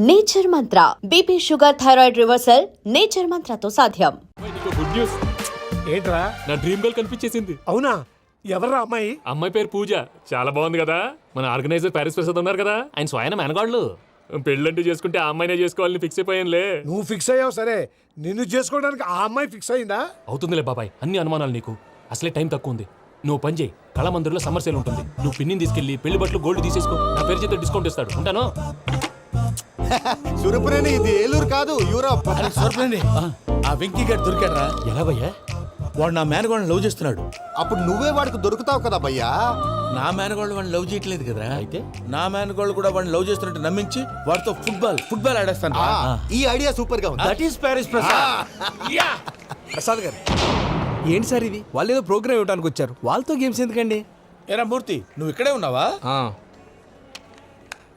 Nature Mantra BP sugar thyroid reversal Nature మంత్రతో సాధ్యం. Good news ఏంట్రా? నా డ్రీమ్ గర్ల్ కనిపించేసింది. అవునా? ఎవరా అమ్మాయి? అమ్మాయి పేరు పూజ. చాలా బాగుంది కదా. మన ఆర్గనైజర్ ప్యారిస్ ప్రసాద్ ఉన్నారు కదా, ఆయన స్వయం మెనగాళ్ళు. పెళ్ళంటూ చేసుకుంటే ఆ అమ్మాయినే చేసుకోవాలని ఫిక్స్ అయిపోయానులే. నువ్వు ఫిక్స్ అయ్యావు సరే, నిన్ను చేసుకోవడానికి ఆ అమ్మాయి ఫిక్స్ అయిందా? అవుతుందిలే బాబాయ్, అన్ని అనుమానాలు నీకు. అసలే టైం తక్కువ ఉంది. నువ్వు పని చేయి, కళామందిర్లో సమ్మర్ సేల్ ఉంటుంది. నువ్వు పిన్నిని తీసుకెళ్లి పెళ్లి బట్టలు గోల్డ్ తీసేసుకో. నా పేరు చేత డిస్కౌంట్ ఇస్తాడు. ఉంటాను. సురపురేని, ఇది ఏలూరు కాదు, యూరోప్. సురపురేని, ఆ వెంకీ గారు దొరికాడరా? ఎలా భయ్యా? వాడు నా మేనగోళ్ళని లవ్ చేస్తున్నాడు. అప్పుడు నువ్వే వాడికి దొరుకుతావు కదా భయ్యా. నా మేనగోళ్ళు వాడిని లవ్ చేయట్లేదు కదా. అయితే నా మేనగోళ్ళు కూడా వాడిని లవ్ చేస్తున్నట్టు నమ్మించి వాడితో ఫుట్బాల్ ఆడేస్తాను. ఈ ఐడియా సూపర్ గా ఉంది. That is Paris Prasad. Prasad గారు, ఏంటి సార్ ఇది? వాళ్ళు ఏదో ప్రోగ్రామ్ ఇవ్వడానికి వచ్చారు, వాళ్ళతో గేమ్స్ ఎందుకండి? ఏరా మూర్తి, నువ్వు ఇక్కడే ఉన్నావా?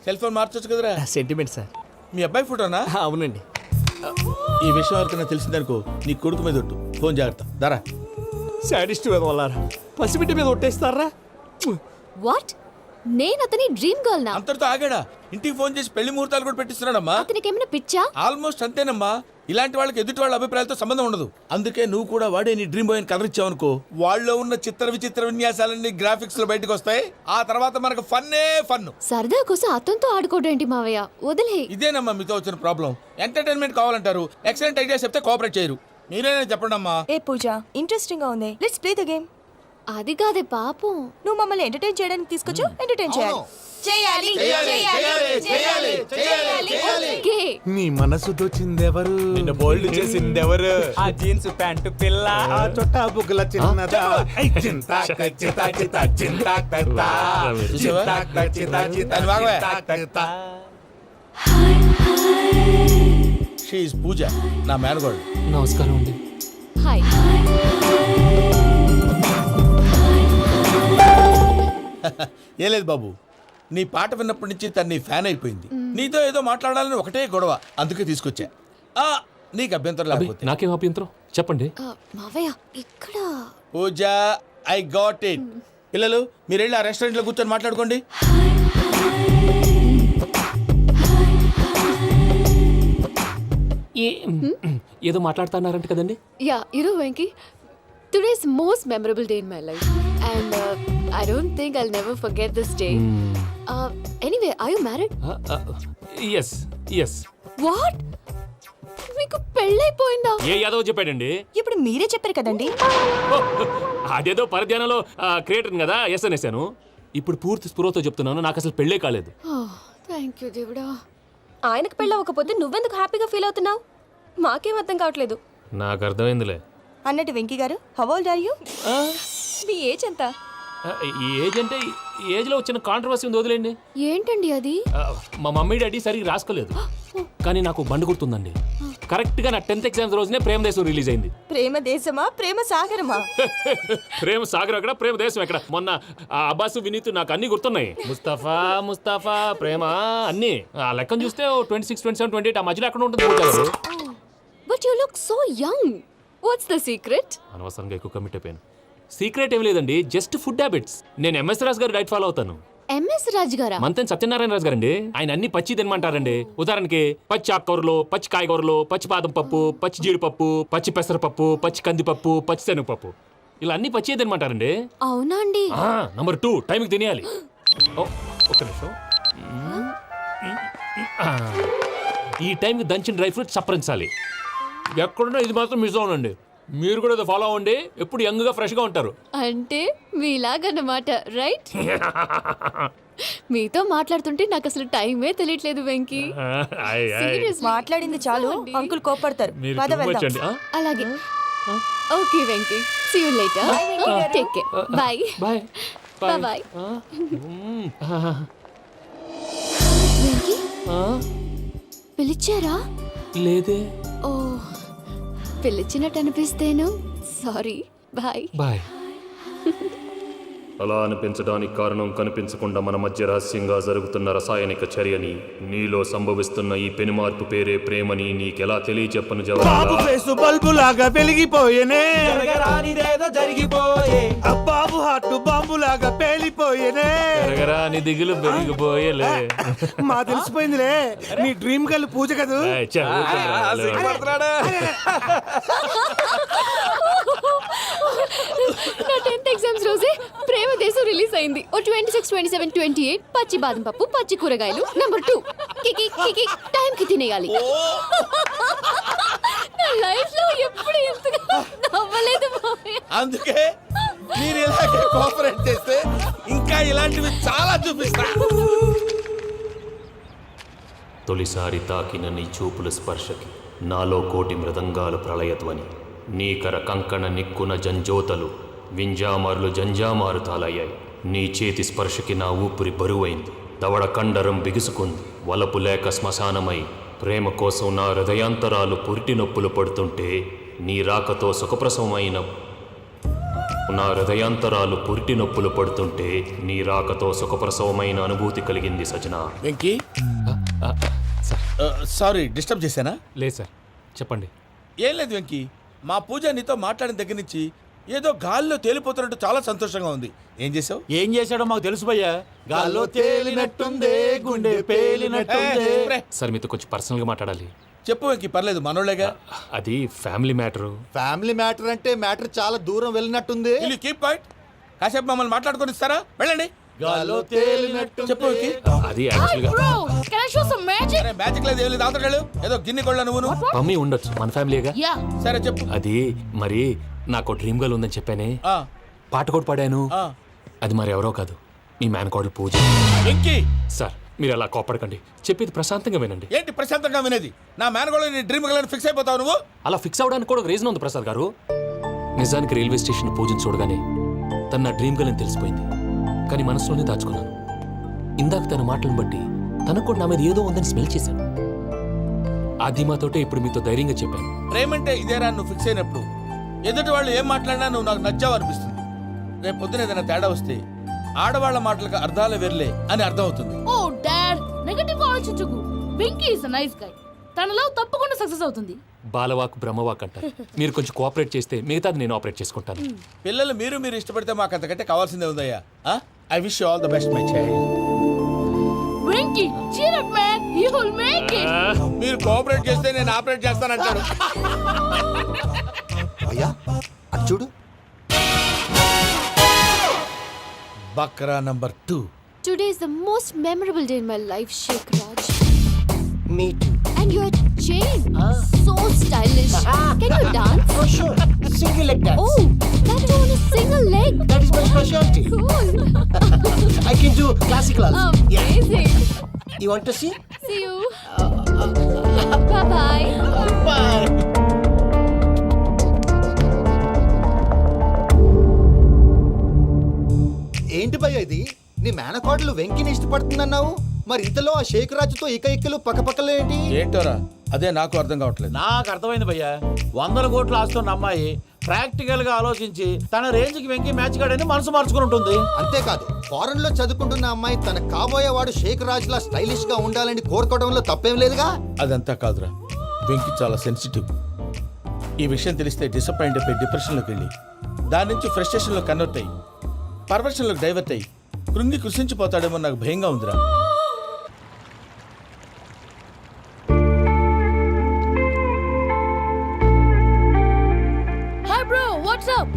సెల్ ఫోన్ మార్చొచ్చు కదరా. Sentiment sir. మీ అబ్బాయి ఫోటోనా? అవునండి. ఈ విషయం ఎవరికైనా తెలిసిందనుకో, నీ కొడుకు మీద ఒట్టు. ఫోన్ జాగ్రత్త. దారా. సాడిస్ట్ మీద వాళ్ళారా, పసిబిడ్డ మీద ఒట్టేస్తారా? వాట్? నేను అతని డ్రీమ్ గర్ల్ నా? అంతటితో ఆగాడా? ఇంటికి ఫోన్ చేసి పెళ్లి ముహూర్తాలు కూడా పెట్టిస్తున్నాడమ్మా. అతనికి ఏమైనా పిచ్చా? ఆల్మోస్ట్ అంతేనమ్మా. ఇలాంటి వాళ్ళకి ఎదుటి వాళ్ళ అభిప్రాయాలతో సంబంధం ఉండదు. అందుకే నువ్వు కూడా వాడే నీ డ్రీమ్ బాయ్ కవర్ ఇచ్చావనుకో, వాళ్ళలో ఉన్న చిత్ర విచిత్ర విన్యాసాలన్నీ గ్రాఫిక్స్ లో బయటకు వస్తాయి. ఆ తర్వాత మనకు ఫన్నే ఫన్. సరదా కోసం అతనితో ఆడుకోవడం మావయ్య, వదిలే. ఇదేనమ్మా మీతో వచ్చిన ప్రాబ్లం. ఎంటర్టైన్మెంట్ కావాలంటారు, ఎక్సలెంట్ ఐడియా చెప్తే కోఆపరేట్ చేయరు. మీరేనే చెప్పండి అమ్మా. ఏ పూజ, ఇంట్రెస్టింగ్ గా ఉంది, లెట్స్ ప్లే ద గేమ్. అది కాదే పాపం, నువ్వు మమ్మల్ని ఎంటర్టైన్ చేయడానికి తీసుకొచ్చు, ఎంటర్టైన్ చేయాలి. ఓకే. నీ మనసు దోచిందెవరు? నిన్ను బోల్డ్ చేసిందెవరు? ఆ జీన్స్ ప్యాంటు పిల్ల, ఆ చొట్టా బుగ్గల చిన్నదా. షీ ఈజ్ పూజ, నా మేనగోడు. నమస్కారం అండి. హాయ్. ఏ లేదు బాబు, నీ పాట విన్నప్పటి నుంచి తను నీ ఫ్యాన్ అయిపోయింది. నీతో ఏదో మాట్లాడాలని ఒకటే గొడవ, అందుకే తీసుకొచ్చా. నీకు అభ్యంతరం లేకపోతే. నాకేం అభ్యంతరం చెప్పండి. మావయ్య ఇక్కడ. పూజ, ఐ గాట్ ఇట్. పిల్లలు, మీరు వెళ్ళి ఆ రెస్టారెంట్ లో కూర్చొని మాట్లాడుకోండి. ఏదో మాట్లాడుతున్నారంట కదండి. Yeah, Venky, today's most memorable day in my life and I don't think I'll never forget this day. Anyway, are you married? Yes. What? మీకు పెళ్ళైపోయిందా? ఏ యాదవ్ చెప్పాడండి? ఇప్పుడు మీరే చెప్పారు కదండి. అదేదో పరధ్యానంలో క్రియేటర్ కదా ఎస్ అనేసాను. ఇప్పుడు పూర్తి స్పృహతో చెప్తున్నాను, నాకు అసలు పెళ్ళే కాలేదు. థ్యాంక్ యూ దేవుడా. ఆయనకు పెళ్ళవకపోతే నువ్వెందుకు హ్యాపీగా ఫీల్ అవుతున్నావు? మాకేం అర్థం కావట్లేదు. నాకు అర్థమైందిలే. అన్నట్టు వెంకీ గారు, హౌ ఓల్డ్ ఆర్ యు? మీ ఏజ్ ఎంత? ఏజ్ అంటే ఏజ్ లో వచ్చిన కాంట్రవర్సీ ఉంది, వదిలేండి. ఏంటండి అది? మా మమ్మీ డాడీ సరిగ్గా రాసుకోలేదు, కానీ నాకు బండి గుర్తుందండి. కరెక్ట్ గా నా 10th ఎగ్జామ్స్ రోజునే ప్రేమ దేశం రిలీజ్ అయింది. ప్రేమ దేశమా, ప్రేమ సాగరమా? ప్రేమ సాగరం ఎక్కడ, ప్రేమ దేశం ఎక్కడ? మొన్న అబ్బాసు వినీత్ నాకు అన్ని గుర్తున్నాయి. ముస్తఫా ప్రేమ అన్ని ఆ లెక్కను చూస్తే 26, 27, 28 ఆ మధ్యలో ఎక్కడ ఉంటుంది. But you look so young. What's the secret? అనవసరంగా ఎక్కువ కమిట్ అయిపోయాను. సీక్రెట్ ఏం లేదండి, జస్ట్ ఫుడ్ హ్యాబిట్స్. నేను MS రాజు గారు డైట్ ఫాలో అవుతాను. MS రాజు గారా? మంతెన్ సత్యనారాయణ రాజు గారండి. ఆయన అన్ని పచ్చి తినమంటారండి. ఉదాహరణకి పచ్చి ఆకుకూరలు, పచ్చి కాయగూరలు, పచ్చి బాదం పప్పు, పచ్చి జీడిపప్పు, పచ్చి పెసరపప్పు, పచ్చి కందిపప్పు, పచ్చి శనగపప్పు, ఇలా అన్ని పచ్చి తినమంటారండి. అవునా అండి? నంబర్ 2, టైంకి తినేయాలి. ఒక్క నిమిషం. ఈ టైంకి దంచిన డ్రై ఫ్రూట్స్ సప్పరించాలి. ఎక్కడున్నా ఇది మాత్రం మిస్ అవునండి. మీరు కూడా ఇది ఫాలో అవ్వండి, ఎప్పుడు యంగ్ గా ఫ్రెష్ గా ఉంటారు. అంటే మీలాగన్నమాట, రైట్? మీతో మాట్లాడుతుంటే నాకు అసలు టైమే తెలియట్లేదు వెంకీ. మాట్లాడింది చాలు, అంకుల్ కోపడతారు. అలాగే. Okay Venky, see you later. Take care. Bye bye bye. Venky, పిలిచారా? లేదే. ఓ, పిలిచినట్టు అనిపిస్తేను. సారీ. Bye bye. అలా అనిపించడానికి కారణం కనిపించకుండా మన మధ్య రహస్యంగా జరుగుతున్న రసాయనిక చర్యని, నీలో సంభవిస్తున్న ఈ పెనుమార్పు పేరే ప్రేమని నీకెలా తెలియచెప్పను బాబు జవాబు. ఫేస్ బల్బు లాగా వెలిగిపోయేనే, జరగరానిదేదో జరిగిపోయే, బాబు హార్ట్ బాంబు లాగా పేలిపోయేనే. ఎరగరా నీ దిగులు పెరిగిపోయేలే. మా తెలిసిపోయిందిలే, నీ డ్రీమ్ గర్ల్ పూజ కదూ. ఏయ్, చా, ఊరుకోరా. నా 10th ఎగ్జామ్స్ రోజే ప్రేమ దేశం రిలీజ్ అయింది. ఓ 26, 27, 28 పచ్చి బాదం పప్పు, పచ్చి కూరగాయలు. నెంబర్ 2 కికి కికి టైంకి తినేయాలి. నా లైఫ్ లో ఎప్పుడు ఇంతగా నవ్వలేదు మామయ్య. అందుకే మీరు ఇలాగే కోఆపరేట్ చేస్తే ఇంకా ఇలాంటివి చాలా చూపిస్తా. తొలిసారి తాకిన నీ చూపుల స్పర్శకి నాలో కోటి మృదంగాలు ప్రళయధ్వని, నీకర కంకణ నిక్కున జంజోతలు వింజామారులు జంజామారు తాలయ్యాయి. నీ చేతి స్పర్శకి నా ఊపిరి బరువైంది, దవడ కండరం బిగుసుకుంది. వలపు లేక శ్మశానమై ప్రేమ కోసం నా హృదయాంతరాలు పురిటి నొప్పులు పడుతుంటే, నీ రాకతో సుఖప్రసవమైన నా హృదయాంతరాలు పురిటి నొప్పులు పడుతుంటే నీ రాకతో సుఖప్రసవమైన అనుభూతి కలిగింది సజనా. వెంకీ, సారీ డిస్టర్బ్ చేశానా? లేదు సార్, చెప్పండి. ఏం లేదు వెంకీ, మా పూజ నీతో మాట్లాడిన దగ్గర నుంచి ఏదో గాల్లో తేలిపోతున్నట్టు చాలా సంతోషంగా ఉంది. ఏం చేసావు? ఏం చేశాడో మాకు తెలుసు భయ్యా. గాల్లో తేలినట్టుందే, గుండె పేలినట్టుందే. సార్ మీతో కొంచెం పర్సనల్గా మాట్లాడాలి. చెప్పు వెంకీ, పర్లేదు మనోళ్ళేగా. అది ఫ్యామిలీ మ్యాటరు. ఫ్యామిలీ మ్యాటర్ అంటే మ్యాటర్ చాలా దూరం వెళ్ళినట్టుంది. Will you keep quiet? కాసేపు మమ్మల్ని మాట్లాడుకొని ఇస్తారా? వెళ్ళండి. గాల్లో తేలినట్టు చెప్పు వెంకీ. అది యాక్చువల్గా Can I show some magic? అరే మ్యాజిక్ లేదు, ఏం లేదు, ఆతడాలు ఏదో గిన్నె కొళ్ళ నువ్వును. మమ్మీ ఉండొచ్చు, మన ఫ్యామిలీగా. Yeah. సరే చెప్పు. అది మరి నాకు డ్రీమ్ గర్ల్ ఉందని చెప్పానే, ఆ, పాట కూడా పాడాను. ఆ. అది మరి ఎవరో కాదు, మీ మేనకోడలు పూజ. వెంకీ, సార్ మీరు అలా కోపడకండి, చెప్పేది ప్రశాంతంగా వినండి. ఏంటి ప్రశాంతంగా వినేది? నా మేనగోళ నీ డ్రీమ్ గలని ఫిక్స్ అయిపోతావు నువ్వు. అలా ఫిక్స్ అవడానికి కూడా ఒక రీజన్ ఉంది ప్రసాద్ గారు. నిజానికి రైల్వే స్టేషన్ పూజను చూడగానే తన నా డ్రీమ్ గర్ల్ అని తెలిసిపోయింది, కానీ మనసులోనే దాచుకున్నాను. ఇందాక తన మాటలను బట్టి తనకు కూడా నా మీద ఏదో ఉందని స్మెల్ చేశాను. ఆ ధీమాతోటే ఇప్పుడు మీతో ధైర్యంగా చెప్పాను. ప్రేమంటే ఇదేరా నువ్వు ఫిక్స్ అయినప్పుడు ఎదుటి వాళ్ళు ఏం మాట్లాడినా నువ్వు నాకు నచ్చావు అనిపిస్తుంది. రేపు పొద్దున ఏదైనా తేడా వస్తే ఆడవాళ్ల మాటలకు అర్థాలు వెర్లే అని అర్థం అవుతుంది. ఓ డాడ్, నెగటివ్ ఆలోచించకు. Venky is a nice guy. తన లవ్ తప్పకుండా సక్సెస్ అవుతుంది. బాలవాక్ బ్రహ్మవాక్ అంటారు. మీరు కొంచెం కోఆపరేట్ చేస్తే మిగతాది నేను ఆపరేట్ చేసుకుంటాను. పిల్లలు మీరు ఇష్టపడితే మాకు అంతకంటే కావాల్సిందే ఉందయ్యా. I wish you all the best my child. Venky, cheer up man, you will make it. మీరు కోఆపరేట్ చేస్తే నేను ఆపరేట్ చేస్తానంటాడు. అయ్యా అది చూడు. Bakra number 2. Today is the most memorable day in my life, Sheikh Raj. me too. And your chain, so stylish. Can you dance? Oh sure, single leg dance. Oh, that too on a single leg. That is my specialty. Cool. I can do classical also. Amazing. You want to see? See you. Bye bye. Bye. ఏంటి భయ్య ఇది? నీ మేనకోడలు వెంకిని ఇష్టపడుతుందన్నావు, మరి ఇంతలో ఆ షేక్ రాజుతో ఇకలు పక్కపక్కలు ఏంటి? ఏంటోరా, అదే నాకు అర్థం కావట్లేదు. నాకు అర్థమైంది భయ్యా. 100 కోట్లు ఆస్తున్న అమ్మాయి ప్రాక్టికల్ గా ఆలోచించి తన రేంజ్ కి వెంకీ మ్యాచ్ కాడని మనసు మార్చుకుని ఉంటుంది. అంతేకాదు, ఫారెన్ లో చదువుకుంటున్న అమ్మాయి తన కాబోయేవాడు షేక్ రాజ్ లా స్టైలిష్ గా ఉండాలని కోరుకోవడంలో తప్పేం లేదుగా. అదంతా కాదురా, వెంకీ చాలా సెన్సిటివ్. ఈ విషయం తెలిస్తే డిసప్పాయింట్ అయిపోయి డిప్రెషన్లోకి వెళ్ళి దాని నుంచి ఫ్రస్ట్రేషన్లో కన్వర్ట్ అయ్యి పర్వర్షన్లోకి డైవర్ట్ అయ్యి కృంగి కృషించిపోతాడేమో నాకు భయంగా ఉందిరా. Hi bro, what's up?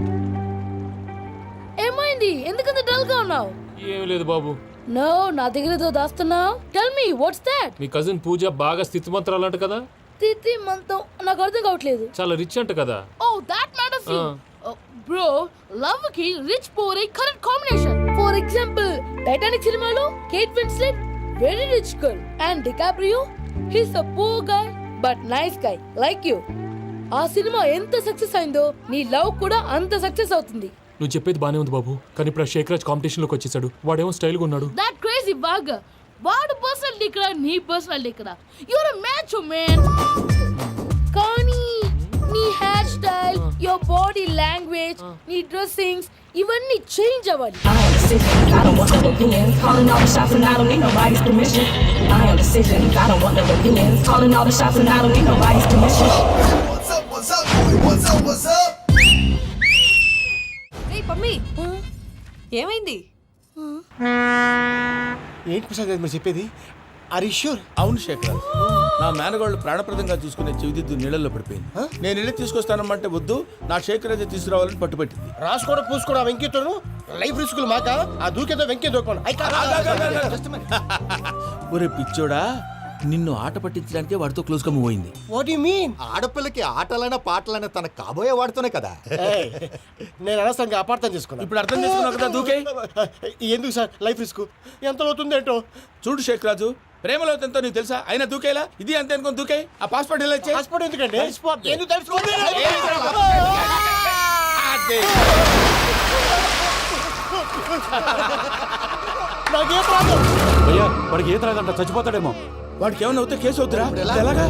ఏమైంది? ఎందుకంత డల్ గా ఉన్నావు? ఏం లేదు బాబు. నో, నా దగ్గర ఏదో దాస్తున్నావు. Tell me what's that? మీ కజిన్ పూజ బాగా స్థితిమంతరాలు అంట కదా. తిత్తి మంతం నాకు అర్థం కావట్లేదు. చాలా రిచ్ అంట కదా. Oh that matters you. Bro, love కి rich poor a correct combination. For example, Titanic సినిమాలో Kate Winslet very rich girl and DiCaprio he's a poor guy but nice guy like you. ఆ సినిమా ఎంత success అయిందో నీ love కూడా అంత success అవుతుంది. నువ్వు చెప్పేది బానే ఉంది బాబు, కానీ ఇప్పుడు షేక్ రాజ్ కాంపిటీషన్ లోకి వచ్చేసాడు. వాడేమో స్టైల్ గా ఉన్నాడు. That crazy bug. వాడు పర్సనాలిటీ ఇక్కడ, నీ పర్సనాలిటీ ఇక్కడ. You're a match man. కానీ నీ hair style your body language నీ డ్రెస్సింగ్స్ ఇవన్నీ చేంజ్ అవ్వాలి. I don't want no opinions. Calling all the shots and I don't need nobody's permission. I am decisions. I don't want no opinions. Calling all the shots and I don't need nobody's permission. What's up, what's up, boy? What's up, what's up? రే పమ్మి ఏమైంది? ఏంటి ప్రసాద్ గారు మీరు చెప్పేది? Are you sure? అవును శేఖర్, నా మేనగాళ్ళు ప్రాణప్రదంగా చూసుకునే చెవిదిద్దు నీళ్ళల్లో పడిపోయింది. నేను వెళ్ళి తీసుకొస్తానమ్మంటే వద్దు, నా శేఖర్ అయితే తీసుకురావాలని పట్టుబట్టింది. రాసుకోవడం పూసుకోవడం వెంకీతోను లైఫ్ రిస్కులు మాక ఆ దూకేదో వెంకీ దూకోను. ఒరే పిచ్చోడా, నిన్ను ఆట పట్టించడానికే వాడితో క్లోజ్ గా మూవ్ అయింది. What you mean? ఆడపిల్లకి ఆటలైనా పాటలైనా తన కాబోయే వాడుతూనే కదా. నేను అనవసరంగా అపార్థం చేసుకున్నా. ఇప్పుడు అర్థం చేసుకున్నావు కదా, దూకే. ఎందుకు సార్ లైఫ్ రిస్క్ ఎంత అవుతుంది ఏంటో? చూడు శేఖర్ రాజు, ప్రేమలో ఎంతో నీకు తెలుసా? అయినా దూకేలా ఇది అంతే అనుకుని దూకే. ఆ పాస్పోర్ట్ ఎలా ఇచ్చే? పాస్పోర్ట్ ఎందుకండి? ఎందుకు తెలుసుకోండి? నాకేం ప్రాబ్లం? భయ్యా వాడికి ఈత రాదంట, చచ్చిపోతాడేమో. వాడికి ఏమైనా అవుతే కేసు అవుతురా? ఎలాగా?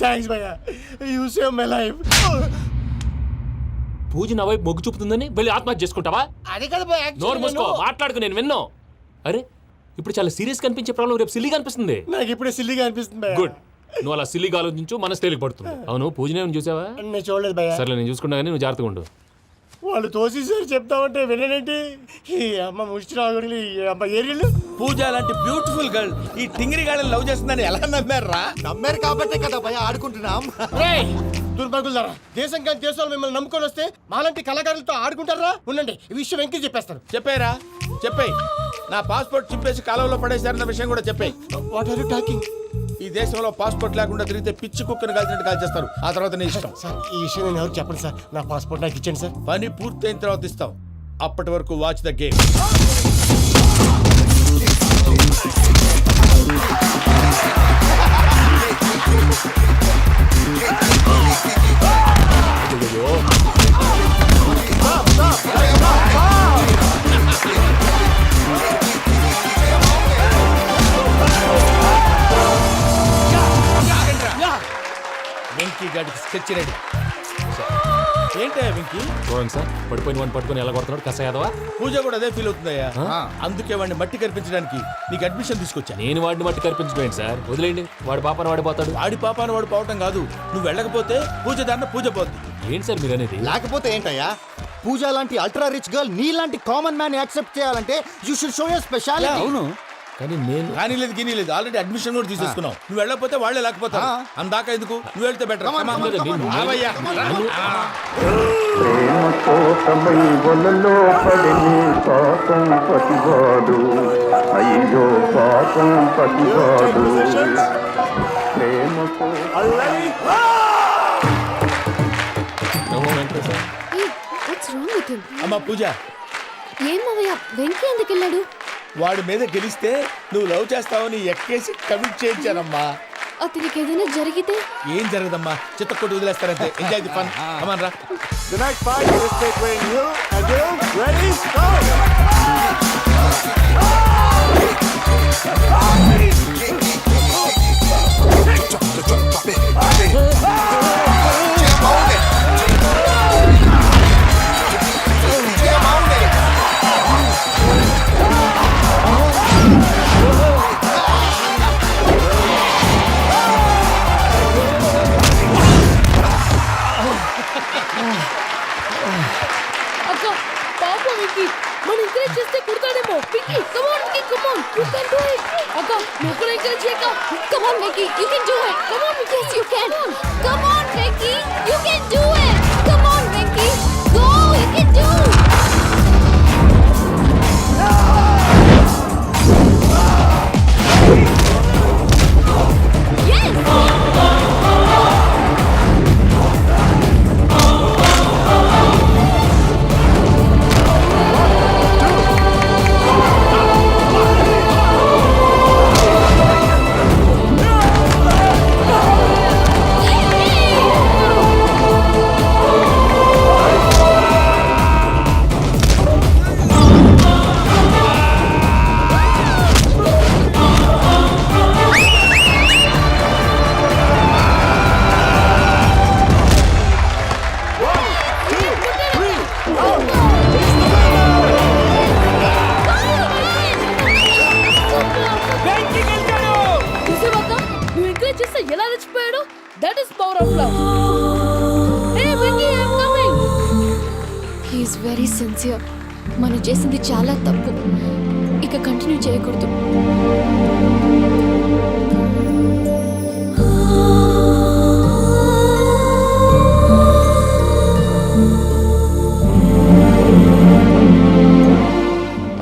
థ్యాంక్స్ భయ్యా, యు సేవ్ మై లైఫ్. పూజ నా వైపు మొగ్గు చూపుతుందని వెళ్ళి ఆత్మహత్య చేసుకుంటావా? అది కదా భయ్యా, నోరు మూసుకో, మాట్లాడుకు, నేను విన్నో. అరే ఇప్పుడు చాలా సీరియస్ కనిపించే ప్రాబ్లం రేపు సిల్లీగా అనిపిస్తుంది. నాకు ఇప్పుడే సిల్లిగా అనిపిస్తుంది భయ్యా. గుడ్, నువ్వు అలా సిల్లీగా ఆలోచించు, మనసు తేలిక పడుతుంది. అవును, పూజనే చూసావా? నేను చూడలేదు భయ్యా. సర్లే, నేను చూసుకుంటా కానీ నువ్వు జాగ్రత్తగా ఉండు. వాళ్ళు తోసేసారు చెప్తామంటే వినేంటి? ఈ అమ్మ ముష్టి రాగుడి అమ్మ ఏరియలు. పూజ లాంటి బ్యూటిఫుల్ గర్ల్ ఈ టింగిరి గాడిని లవ్ చేస్తుందని ఎలా నమ్మారా? నమ్మారు కాబట్టే కదా భయ ఆడుకుంటున్నాం. దుర్భగులారా, దేశం కానీ దేశాలు మిమ్మల్ని నమ్ముకొని వస్తే మాలాంటి కళాకారులతో ఆడుకుంటారా? ఉండండి, ఈ విషయం వెంకీ చెప్పేస్తారు. చెప్పారా? చెప్పేయ్. నా పాస్పోర్ట్ చింపేసి కాలంలో పడేశారన్న విషయం కూడా చెప్పేయ్. What are you talking? ఈ దేశంలో పాస్పోర్ట్ లేకుండా తిరిగితే పిచ్చి కుక్కను కాల్చినట్టు కాల్చేస్తారు. ఆ తర్వాత నీ ఇష్టం. సార్ ఈ విషయం నేను ఎవరు చెప్పండి సార్, నా పాస్పోర్ట్ నాకు ఇచ్చేయండి సార్. పని పూర్తయిన తర్వాత ఇస్తాం. అప్పటి వరకు వాచ్ ద గేమ్. వెంకీ గాడికి స్కెచ్ రెడీ. ఏంటయ్యా వెంకీ? చూడండి సార్, పడిపోయిన వాడిని పట్టుకొని ఎలా కొడుతున్నాడు కసయాదవా. పూజ కూడా అదే ఫీల్ అవుతుందయ్యా. అందుకే వాడిని మట్టి కనిపించడానికి నీకు అడ్మిషన్ తీసుకొచ్చా. నేను వాడిని మట్టి కనిపించుకోండి సార్, వదిలేండి. వాడి పాపను వాడిపోతాడు. వాడి పాపాను వాడు పోవటం కాదు, నువ్వు వెళ్ళకపోతే పూజ దాన్న పూజ పోద్ది. ఏంటి సార్ మీరు అనేది? లేకపోతే ఏంటయ్యా, పూజ లాంటి అల్ట్రా రిచ్ గర్ల్ నీ లాంటి కామన్ మ్యాన్ యాక్సెప్ట్ చేయాలంటే you should show your speciality. అవును, కానీ నేను కానీ లేదు గిని లేదు, ఆల్రెడీ అడ్మిషన్ కూడా తీసేసుకున్నావు. నువ్వు వెళ్ళకపోతే వాళ్ళే లేకపోతారు. అందాక ఎందుకు, నువ్వు వెళ్తే better. What's wrong with him? అమ్మా పూజ, ఏం మావయ్య, వెంకీ ఎందుకు వెళ్ళాడు? వాడి మీద గెలిస్తే నువ్వు లవ్ చేస్తావని ఎక్కేసి కమిట్ చేయించానమ్మా. అతనికి ఏదైనా జరిగితే? ఏం జరగదమ్మా, చిత్తకొట్టి వదిలేస్తారంతే. Enjoy the fun. కమాన్ రా. The next fight is between you and you. Ready? Go! అక్క పాప వెంకీ, మనం ఎంకరేజ్ చేస్తే కుడతాడేమో. Venky come on Venky, come on, you can do it. అక్క నువ్వు కూడా ఎంకరేజ్ చేయక. Come on, Vicky, you can do it. Come on, yes, you can. Come on, Vicky, you can do it. Come on, Vicky, go, you can do it. That is power of love. Hey, Vicky, I'm coming. He's very sincere. మనం చేసింది చాలా తప్పు, ఇక continue చేయకూడదు.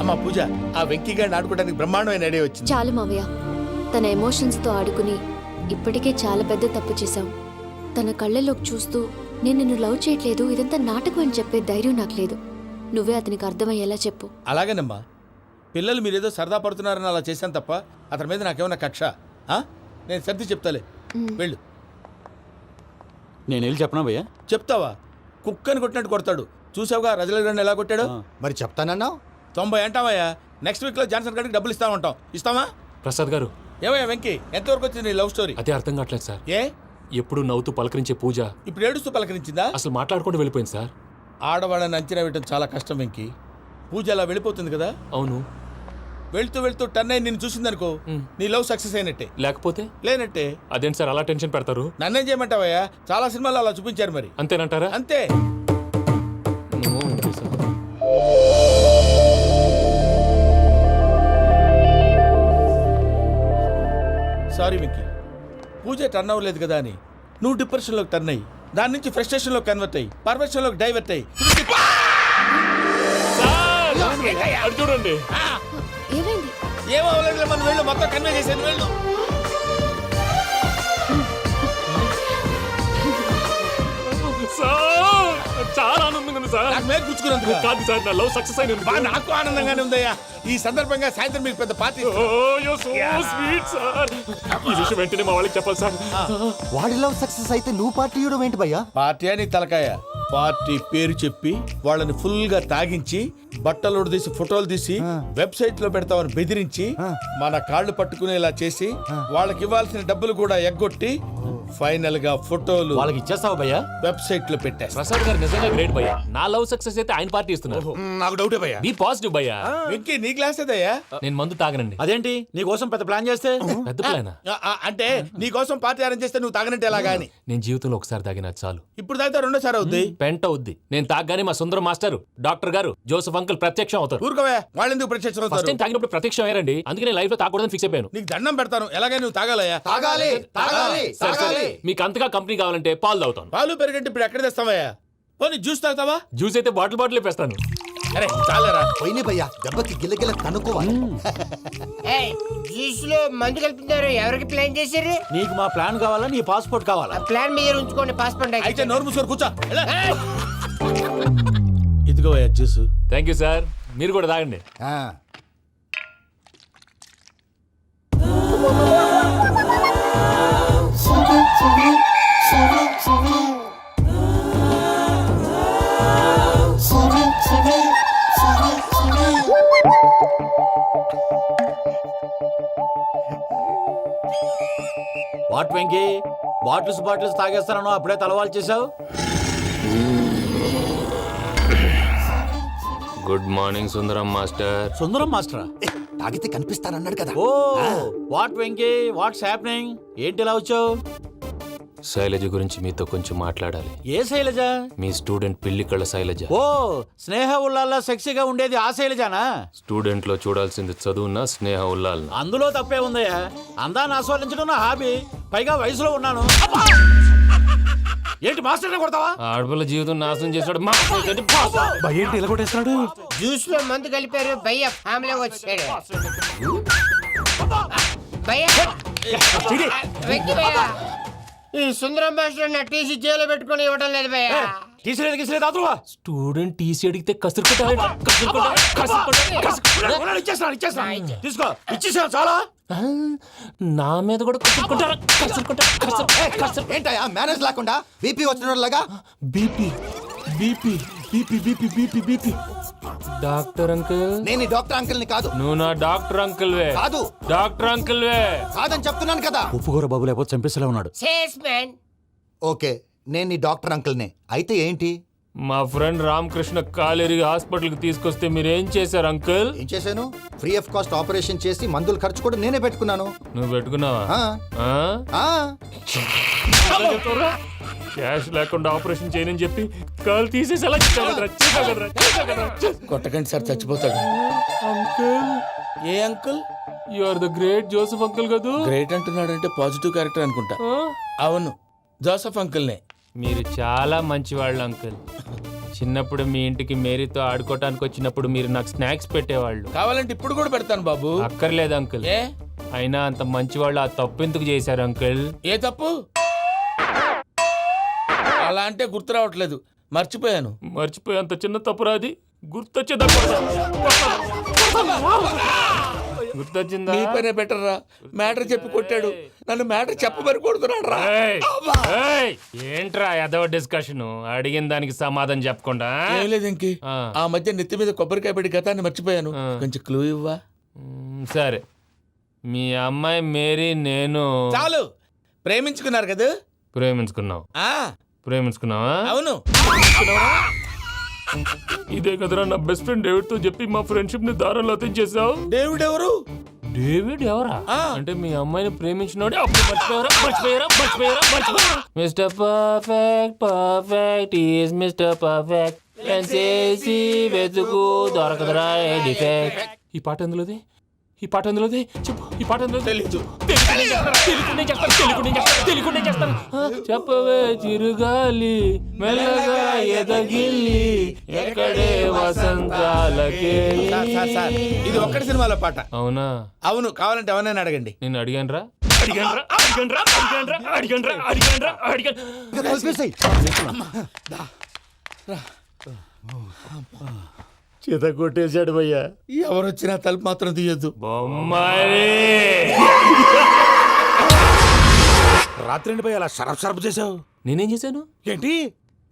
అమ్మా పూజ, ఆ వెంకీ గారిని ఆడుకోవడానికి బ్రహ్మాండమైన ఐడియా వచ్చింది. చాలు మావయ్య, తన ఎమోషన్స్తో ఆడుకుని ఇప్పటికే చాలా పెద్ద తప్పు చేశావు. తన కళ్ళల్లోకి చూస్తూ నేను నిన్ను లవ్ చేయట్లేదు, ఇదంతా నాటకం అని చెప్పే ధైర్యం నాకు లేదు. నువ్వే అతనికి అర్థమయ్యేలా చెప్పు. అలాగేనమ్మా, పిల్లలు మీరేదో సరదా పడుతున్నారని అలా చేశాను తప్ప అతని మీద నాకేమన్నా కక్ష? నేను సర్ది చెప్తాలే, వెళ్ళు. నేను వెళ్ళి చెప్పనా భయ్యా? చెప్తావా? కుక్కని కొట్టినట్టు కొడతాడు. చూసావుగా రజల గారిని ఎలా కొట్టాడు? మరి చెప్తానన్నావు. 90 అంటావయ్యా. నెక్స్ట్ వీక్ లో జాన్సన్ గారికి డబ్బులు ఇస్తామంటాం. ఇస్తావా? ప్రసాద్ గారు, ఏమయ్యా వెంకీ, ఎంతవరకు వచ్చింది నీ లవ్ స్టోరీ? అదే అర్థం కావట్లేదు సార్. ఏ ఎప్పుడు నవ్వుతూ పలకరించే పూజ ఇప్పుడు ఏడుస్తూ పలకరించిందా? అసలు మాట్లాడుకుంటూ వెళ్ళిపోయింది సార్. ఆడవాళ్ళని అంచనా వేయడం చాలా కష్టం వెంకీ. పూజ అలా వెళ్ళిపోతుంది కదా. అవును. వెళ్తూ వెళ్తూ టర్న్ అయి నిన్ను చూసిందనుకో, నీ లవ్ సక్సెస్ అయినట్టే. లేకపోతే లేనట్టే. అదేంటి సార్ అలా టెన్షన్ పెడతారు? నన్నేం చేయమంటావయ్యా? చాలా సినిమాలు అలా చూపించారు మరి. అంతేనంటారా? అంతే. సారీ వెంకీ, పూజ టర్న్ అవ్వలేదు కదా అని నువ్వు డిప్రెషన్లోకి టర్న్ అయ్యి దాని నుంచి ఫ్రస్ట్రేషన్లోకి కన్వర్ట్ అయ్యి పర్వర్షన్లోకి డైవర్ట్ అయ్యి చూడండి. ఏమైంది? ఏమో అవ్వలేదు, మనం వెళ్ళు, మొత్తం కన్వే చేసేది వెళ్ళు. చాలా ఆనందంగా ఉంది సార్. నాకు మేలు గుచ్చుకున్నందుకు కాదు సార్, నా లవ్ సక్సెస్ అయిన నాకు ఆనందంగానే ఉందయ్యా. ఈ సందర్భంగా సాయంత్రం మీకు పెద్ద పార్టీ. Sweet sir. ఈ విషయం వెంటనే మా వాళ్ళకి చెప్పాలి సార్. వాడి లవ్ సక్సెస్ అయితే నువ్వు పార్టీ ఇవ్వడం ఏంటి భయ్యా? పార్టీ అని తలకాయ. పార్టీ పేరు చెప్పి వాళ్ళని ఫుల్ గా తాగించి బట్టలు తీసి ఫోటోలు తీసి వెబ్సైట్ లో పెడతామని బెదిరించి మన కాళ్ళు పట్టుకునేలా చేసి వాళ్ళకి ఇవ్వాల్సిన డబ్బులు కూడా ఎగ్గొట్టి ఫైనల్ గా ఫోటోలు వాళ్ళకి ఇచ్చేస్తావా భయ్యా? వెబ్సైట్ లో పెట్టేస్తా. ప్రసాద్ గారు నిజంగా గ్రేట్ భయ్యా. నా లవ్ సక్సెస్ అయితే ఆయన పార్టీ ఇస్తున్నారు. నాకు డౌటే భయ్యా. బీ పాజిటివ్ భయ్యా. వెంకీ నీ గ్లాస్ ఏదయ్యా? నేను మందు తాగనండి. అదేంటి నీ కోసం పెద్ద ప్లాన్ చేస్తే? పెద్ద ప్లానా? అంటే నీ కోసం పార్టీ అరేంజ్ చేస్తే నువ్వు తాగనంటే ఎలాగా అని. నేను జీవితంలో ఒకసారి తాగినా చాలు. ఇప్పుడు తాగితే రెండోసారి అవుద్ది. పెంట అవుద్ది. నేను తాగగానే మా సుందరం మాస్టర్, డాక్టర్ గారు, జోసఫ్ అంకుల్ ప్రత్యక్షం అవుతారు. ఊరుకోవే, వాళ్ళు ఎందుకు ప్రత్యక్షం ఫస్ట్ అవుతారు? టైం తాగినప్పుడు ప్రత్యక్షం అయ్యారండి. అందుకే నేను లైఫ్ లో తాగకూడదని ఫిక్స్ అయిపోయాను. నీకు దండం పెడతాను, ఎలాగే నువ్వు తాగాలయ్యా. తాగాలి తాగాలి సరే సరే, మీకు అంతగా కంపెనీ కావాలంటే పాలు తాగుతాను. పాలు పెరిగంటే ఇప్పుడు ఎక్కడ తెస్తావయ్యా? పోనీ జ్యూస్ తాగుతావా? జ్యూస్ అయితే బాటిల్ వేస్తాను. అరే చాలరా. పోయిన భయ్యా, దెబ్బకి గిల్లగిల్ల కనుక్కోవాలి. జ్యూస్ లో మందు కలుపుతున్నారు. ఎవరికి ప్లాన్ చేశారు? నీకు మా ప్లాన్ కావాలా, నీ పాస్పోర్ట్ కావాలా? ప్లాన్ మీరు ఉంచుకోండి, పాస్పోర్ట్ అయితే నోరు మూసుకొని కూర్చో. ఇదిగో జ్యూస్. Thank you sir. మీరు కూడా తాగండి. వాట్ వెంకీ, బాటిల్స్ తాగేస్తానో అప్పుడే తలవాలు చేసావు. Good morning Sundaram master. Sundaram మాస్టరా? తాగితే కనిపిస్తానన్నాడు కదా. Oh what Venky, what's happening? ఏంటి ఇలా వచ్చావు? శైలజ గురించి మీతో కొంచెం మాట్లాడాలి. ఏ శైలజ? మీ స్టూడెంట్ పిల్లి కళ్ళ శైలజ. ఓ స్నేహ ఉల్లాల్లో సెక్సీగా ఉండేది ఆ శైలజానా? స్టూడెంట్ లో చూడాల్సింది చదువున్నా స్నేహ ఉల్లాల్. అందులో తప్పే ఉందయ్యా. అందాన్ని ఆస్వాదించడం నా హాబీ. పైగా వయసులో ఉన్నాను. ఏంటి మాస్టర్ కొడతావా? ఆడపిల్ల జీవితం నాశనం చేశాడు. ఏంటి ఇలా కొట్టేస్తున్నాడు? జ్యూస్ లో మందు కలిపారు. భయ్య ఫ్యామిలీ వచ్చాడు. భయ్య వెక్కి భయ్య, ఈ సుందరం మాస్టర్ నా టీసీ జైల్లో పెట్టుకొని ఇవ్వడం లేదు భయ్య. తీసిలేదు స్టూడెంట్ టీసీ అడిగితే తీసుకో, ఇచ్చేసా చాలా. నా మీద కూడా ఏంటయ్యా మేనేజ్ లేకుండా బీపీ వచ్చిన లాగా? BP BP BP BP BP BP. Doctor uncle, నేను ఈ డాక్టర్ అంకుల్ ని కాదు. నువ్వు నా డాక్టర్ అంకుల్ వే. కాదు డాక్టర్ అంకుల్ వే. కాదని చెప్తున్నాను కదా. ఉప్పుకూర బాబు లేకపోతే చంపేసేలా ఉన్నాడు. Sales man. ఓకే, నేను నీ డాక్టర్ అంకుల్ నే. అయితే ఏంటి? మా ఫ్రెండ్ రామకృష్ణ కాలేరి హాస్పిటల్కి తీసుకొస్తే మీరేం చేశారు అంకుల్? ఏం చేశాను? ఫ్రీ ఆఫ్ కాస్ట్ ఆపరేషన్ చేసి మందుల ఖర్చు కూడా నేనే పెట్టుకున్నాను. నువ్వు పెట్టుకున్నావా? ఆ. ఆ. క్యాష్ లేకుండా ఆపరేషన్ చేయనని చెప్పి కాలు తీసేసి అలా కొట్టకండి సార్, చచ్చిపోతాడు. అంకుల్, ఏ uncle? You are the great Joseph uncle కదూ? గ్రేట్ అంటున్నాడంటే పాజిటివ్ క్యారెక్టర్ అనుకుంటా. అవును, జోసఫ్ అంకుల్నే. మీరు చాలా మంచివాళ్ళు అంకుల్. చిన్నప్పుడు మీ ఇంటికి మేరీతో ఆడుకోవటానికి వచ్చినప్పుడు మీరు నాకు స్నాక్స్ పెట్టేవాళ్ళు. కావాలంటే ఇప్పుడు కూడా పెడతాను బాబు. అక్కర్లేదు అంకుల్. ఏ? అయినా అంత మంచివాళ్ళు ఆ తప్పు ఎందుకు చేశారు అంకుల్? ఏ తప్పు? అలా అంటే గుర్తు రావట్లేదు, మర్చిపోయాను. మర్చిపోయి అంత చిన్న తప్పు రాది గుర్తొచ్చిందా? గుర్తొచ్చిందా? మీ పనే బెటర్ రా. మ్యాటర్ చెప్పి కొట్టాడు, నన్ను మ్యాటర్ చెప్పమని కొడుతున్నాడు రా. ఏంట్రా ఎదవ డిస్కషన్? అడిగిన దానికి సమాధానం చెప్పకుండా. ఏం లేదు ఇంకి, ఆ మధ్య నెత్తి మీద కొబ్బరికాయ పెట్టి గతాన్ని మర్చిపోయాను. కొంచెం క్లూ ఇవ్వా? సరే, మీ అమ్మాయి మేరీ నేను చాలు. ప్రేమించుకున్నారు కదా? ప్రేమించుకున్నావు. ప్రేమించుకున్నావా? అవును. ఇదే కదరా నా బెస్ట్ ఫ్రెండ్ డేవిడ్ తో చెప్పి మా ఫ్రెండ్షిప్ ని దారంలో అతించేసావు. డేవిడ్ ఎవరు? డేవిడ్ ఎవరా? అంటే మీ అమ్మాయిని ప్రేమించినోడే అప్పుడు మర్చిపోయారా? Mister perfect perfect is mister perfect చేసి వెతుకు దొరకదురా డిఫెక్ట్. ఈ పాట ఎందులోది? ఈ పాట ఎందులోది? చెప్పు. ఈ పాట ఎందులో? తెలీదు. చెప్పవే చిరుగాలి మెల్లగా ఎదగిల్లి ఎక్కడే వసంతాలకే. ఇది ఒక్కటి సినిమాలో పాట. అవునా? అవును. కావాలంటే ఎవరైనా అడగండి. నేను అడిగాను రా. చేత కొట్టేశాడు భయ్యా. ఎవరొచ్చినా తలుపు మాత్రం తీయద్దు. రాత్రి భయ్య అలా షరఫ్ చేసావు. నేనేం చేశాను? ఏంటి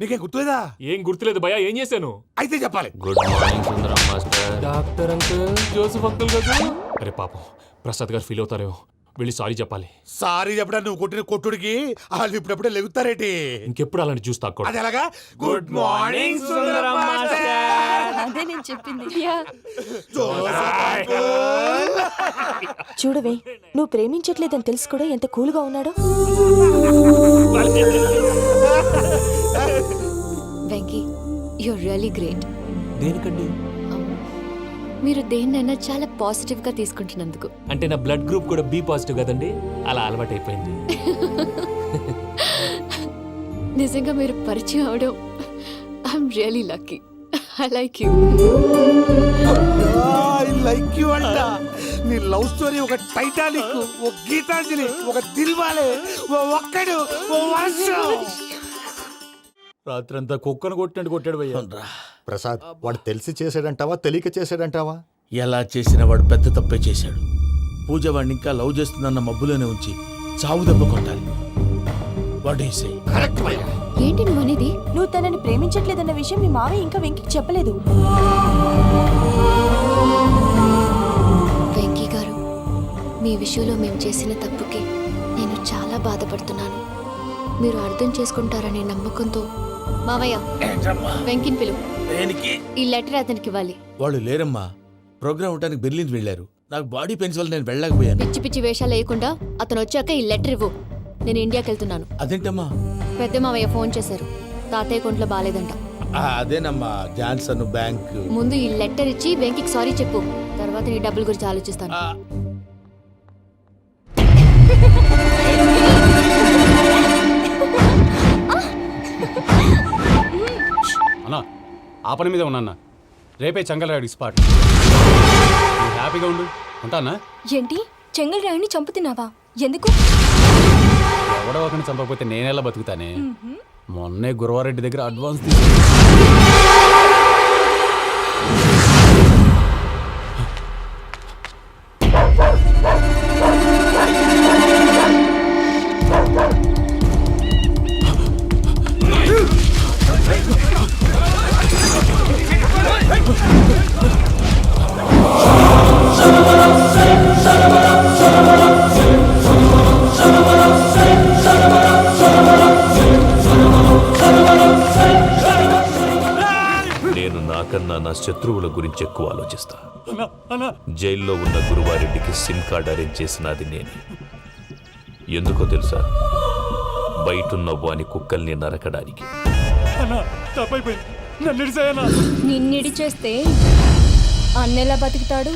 నీకేం గుర్తులేదా? ఏం గుర్తులేదు భయ్యా. ఏం చేశాను? అయితే చెప్పాలి. Good morning Sundaram master. Doctor uncle, Joseph uncle కదా? అరే పాపం, ప్రసాద్ గారు ఫీల్ అవుతారేమో. వెళ్ళి సారీ చెప్పాలి. సారీ చెప్పడా? నువ్వు కొట్టిన కొట్టుడికి వాళ్ళు ఇప్పుడప్పుడే లెగుతారేటి? ఇంకెప్పుడు అలాంటి జ్యూస్ తాక్కూడదు. అది ఎలాగా? Good morning Sundaram master. అదే నేను చెప్పింది. చూడవే, నువ్వు ప్రేమించట్లేదని తెలుసు కూడా ఎంత కూల్గా ఉన్నాడో. Venky, you're really great. దేనికండి? మీరు దేన్నైనా చాలా పాజిటివ్ గా తీసుకుంటున్నందుకు. అంటే నా బ్లడ్ గ్రూప్ కూడా బి పాజిటివ్ కదండి, అలా అలవాటు అయిపోయింది. నిజంగా మీరు పరిచయం అవడం I'm really lucky. I like you. I like you అంట. నీ లవ్ స్టోరీ ఒక టైటానిక్, ఒక గీతాంజలి, ఒక దిల్వాలే, ఓ ఒక్కడు, ఓ వర్షం. రాత్రంతా కుక్కను కొట్టినట్టు కొట్టాడు భయ్యా. ప్రసాద్, వాడు తెలిసి చేసాడంటావా తెలియక చేసాడంటావా? ఎలా చేసిన వాడు పెద్ద తప్పే చేశాడు. పూజ వాడిని ఇంకా లవ్ చేస్తుందన్న మబ్బులోనే ఉంచి చావు దెబ్బ కొట్టాలి. ఏంటి నువ్వు అనేది? నువ్వు తనని ప్రేమించట్లేదన్న విషయం మీ మావయ్య ఇంకా వెంకికి చెప్పలేదు. వెంకీ గారు, మీ విషయంలో మేము చేసిన తప్పుకి నేను చాలా బాధపడుతున్నాను. మీరు అర్థం చేసుకుంటారనే నమ్మకంతో మావయ్య వెంకిని పిలువు. ఈ లెటర్ అతనికి ఇవ్వాలి. వాళ్ళు లేరమ్మా, ప్రోగ్రామ్ ఉండడానికి బెర్లిన్ వెళ్ళారు. నాకు బాడీ పెయిన్స్ వల్ల నేను వెళ్ళలేకపోయాను. పిచ్చి పిచ్చి వేషాలు వేయకుండా అతను వచ్చాక ఈ లెటర్ ఇవ్వు. నేను ఇండియాకి వెళ్తున్నాను. అదేంటమ్మా? పెద్ద మావయ్య ఫోన్ చేశారు, తాతయ్య కొంట్లో బాలేదంట. అదేనమ్మా, జాన్సన్ బ్యాంక్. ముందు ఈ లెటర్ ఇచ్చి వెంకికి సారీ చెప్పు, తర్వాత నీ డబ్బుల గురించి ఆలోచిస్తాను. అన్నా, ఆ పని మీద ఉన్నా. రేపే చెంగల్రాయుడు స్పాట్. హ్యాపీగా ఉండు. ఉంటానా? ఏంటి, చెంగల్రాయుడిని చంపుతున్నావా? ఎందుకు? ఎవడో ఒకరిని చంపకపోతే నేనెలా బతుకుతానే? మొన్నే గురవారెడ్డి దగ్గర అడ్వాన్స్ తీసుకు శత్రువుల గురించి ఎక్కువ ఆలోచిస్తా. జైల్లో ఉన్న గురువారెడ్డికి సిమ్ కార్డ్ అరేంజ్ చేసినది నేనే. ఎందుకో తెలుసా? బయటున్న వాని కుక్కల్ని నరకడానికి. నిన్నిడి చేస్తే అన్నెలా బతుకుతాడు?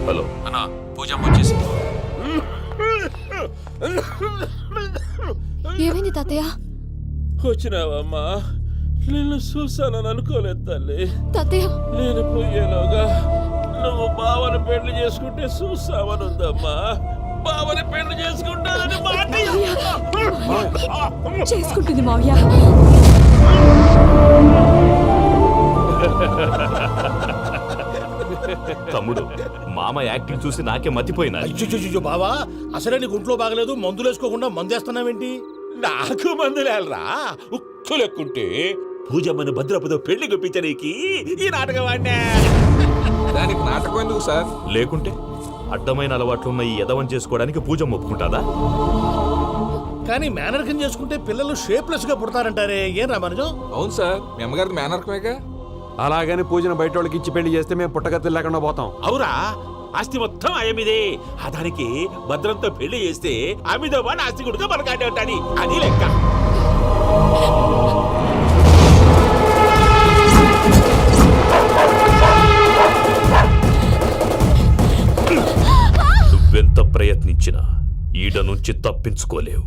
హలో అన్నా, పూజమ్మ వచ్చేసి. ఏమైంది తాతయ్య? వచ్చినావమ్మా, నిన్ను చూసానని అనుకోలేదు తల్లి. తాతయ్య నేను పోయేలోగా నువ్వు బావని పెళ్లి చేసుకుంటే చూస్తామని ఉందమ్మా. బావని పెళ్లి చేసుకుంటానని మాట చేసుకుంటుంది మావయ్య. తమ్ముడు, మామ యాక్టింగ్ చూసి నాకే మతిపోయినా. అయ్యో బావా, అసలే నీకు ఒంట్లో బాగలేదు, మందులు వేసుకోకుండా మందు వేస్తున్నావేంటి? నాకు మందులేలరా, ఉక్కు లెక్కుంటే పూజమ్మని భద్రపదో పెళ్లి గుప్పించడానికి ఈ నాటకం ఆడినా. దానికి నాటకం ఎందుకు సార్? లేకుంటే అడ్డమైన అలవాట్లున్న ఈ ఎదవం చేసుకోవడానికి పూజమ్మ ఒప్పుకుంటాదా? కానీ మేనర్కం చేసుకుంటే పిల్లలు షేప్లెస్ గా పుడతారంటారే, ఏం రామానుజం? అవును సార్, మీ అమ్మగారిది మేనర్కమేగా. అలాగని పూజను బయట వాళ్ళకి ఇచ్చి పెళ్లి చేస్తే మేము పుట్టగతులు లేకుండా పోతాం. అవురా, ఆస్తి మొత్తం ఆయమిదే. ఆ దానికి భద్రంతో పెళ్లి చేస్తే ఆమెతో వాడు ఆస్తి గుడిగా మనకాడే ఉంటాని, అది లెక్క. నువ్వెంత ప్రయత్నించినా ఈడ నుంచి తప్పించుకోలేవు.